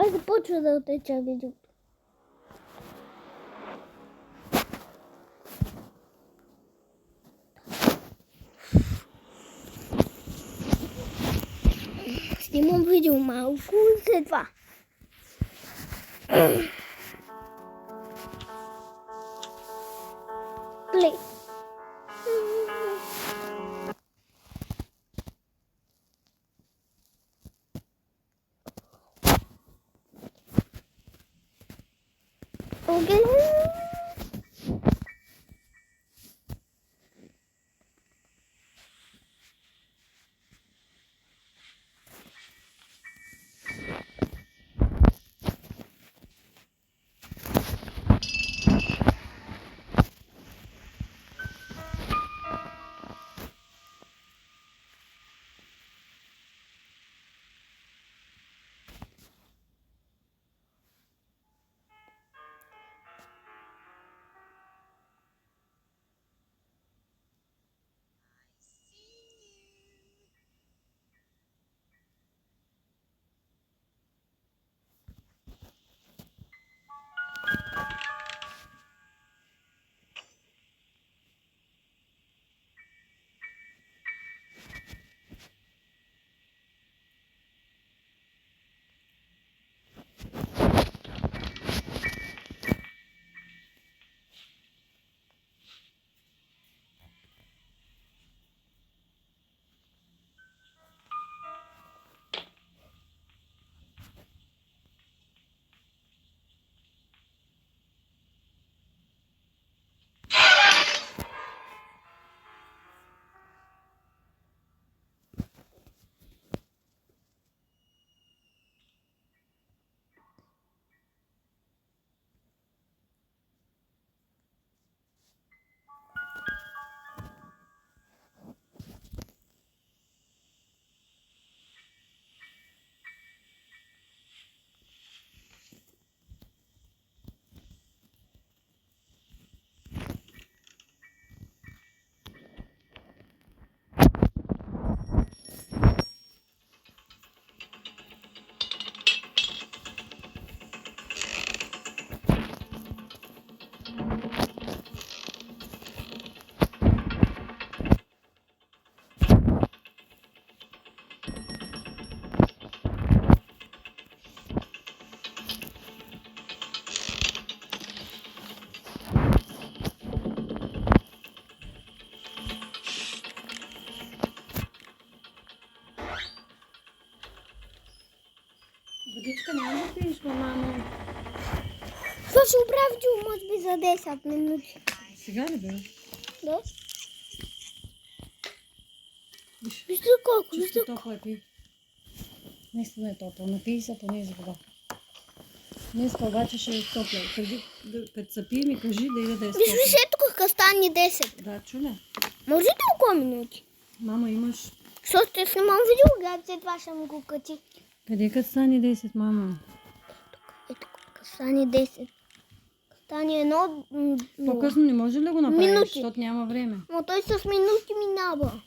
Сега започва да отеча видеото. Снимам видео малко и след това. Плей. Окей. Водичка няма да пиеш, мамо. Това ще оправя видео, може би за 10 минути. Сега ли бе? Да? Виж, Вижте колко, вижте чисто топло е пи. Наистина е топло. Напий се поне за вода. Днеска обаче ще е топло. Преди, като се пие ми кажи да иде да е Виж, топло. виж, ето как стане 10. Да, чуля. Може ли толкова минути? Мама, имаш... Защото ще снимам видео, гледам, след това ще му го качи. Къде като стане 10, мама? Ето как стане 10. Стане едно... По-късно не може ли да го направиш, Минути. защото няма време? Но той с минути минава.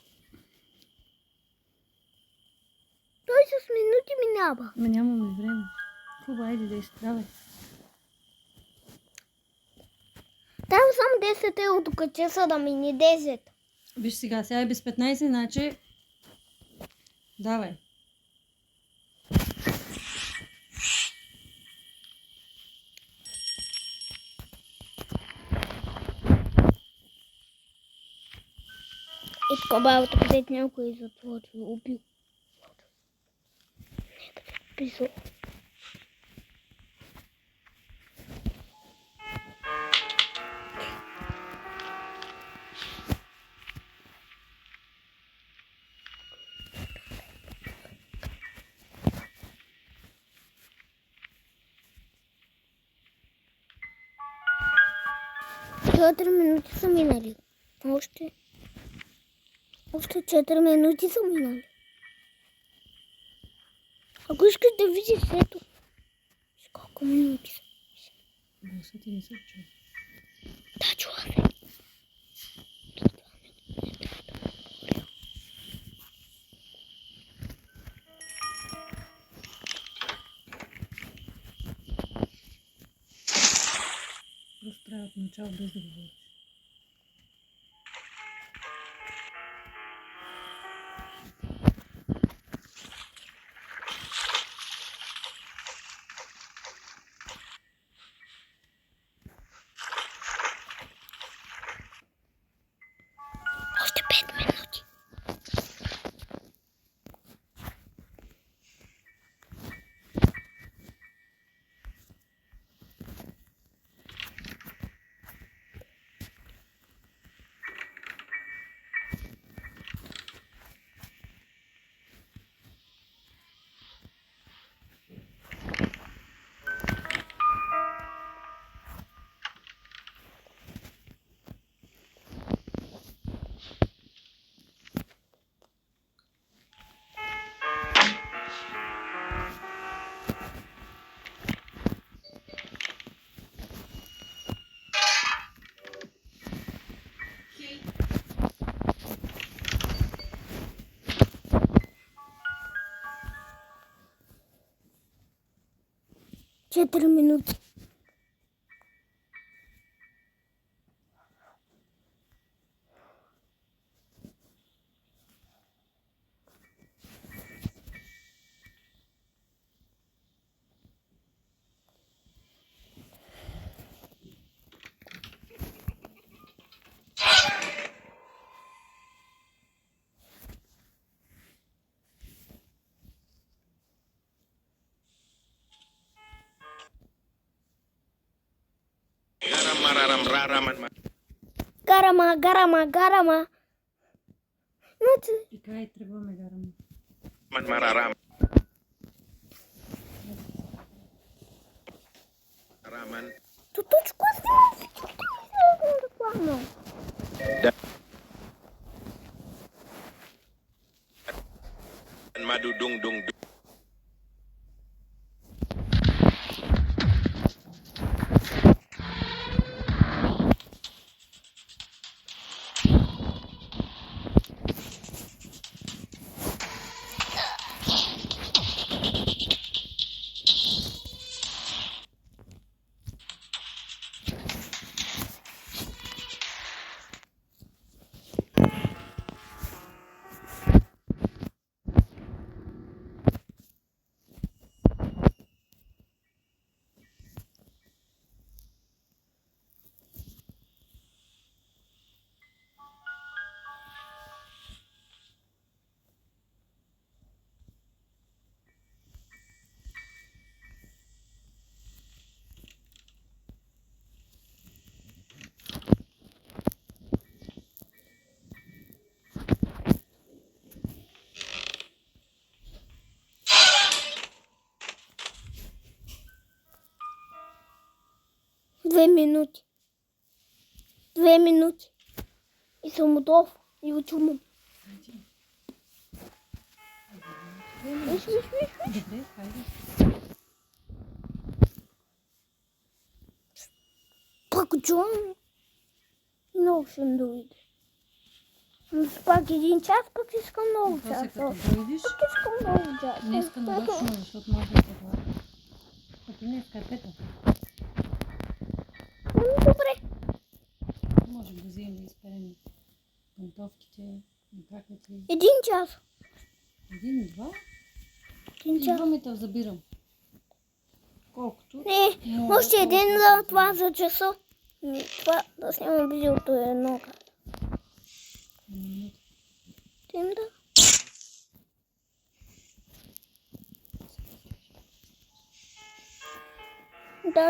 Той с минути минава. Ма нямаме време. Хубаво, айде 10, давай. Трябва само 10 евро, докато са да мини 10. Виж сега е без 15, значи... Давай. И така бабата, където някой е затворил, убил. Писал. Четири минути са минали. Още 4 минути са минали. Ако искаш да видиш, ето. Колко минути са. Гласа ти не се чува. Да, чува се. мълчал без да говориш. Още 5 минути. Четири минути. Garam mararam raraman Гарама. Ну ти. И край тръгваме гараме. man mararam raman Тутучко си. Реклама. dan madu dung dung dung. Две минути. И съм готов. И учумам. Виж. Добре, хайде. Пак учумам. И много съм дойде. Но пак един час, пък искам много После час. като дойдеш, Пък искам много час. днеска нарочно, защото може да те глада. Пък и днеска е пета. Добре. Можем да вземем да изперем пантовките, накаквате. Един час. Един, два. Един И час. двамата забирам. Колкото. Не, мога, още един колкото за да това вземем. за часа. Това да снимам видеото е едно. Минута. Тим да.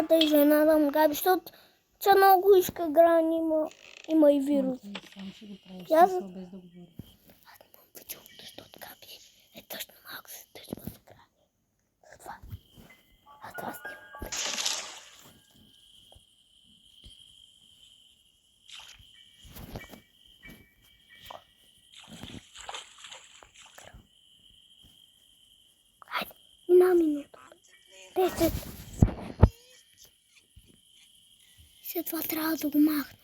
Да изненадам Габи, защото тя много иска грани, има и вирус. Ти сам ще го правиш, Аз- смисъл без да говориш. Аз не мога видеото, защото Габи е тъжно малко се тъжва с грани. Затова. Аз това снимам. Хайде, една минута. 10. След това трябва да го махна.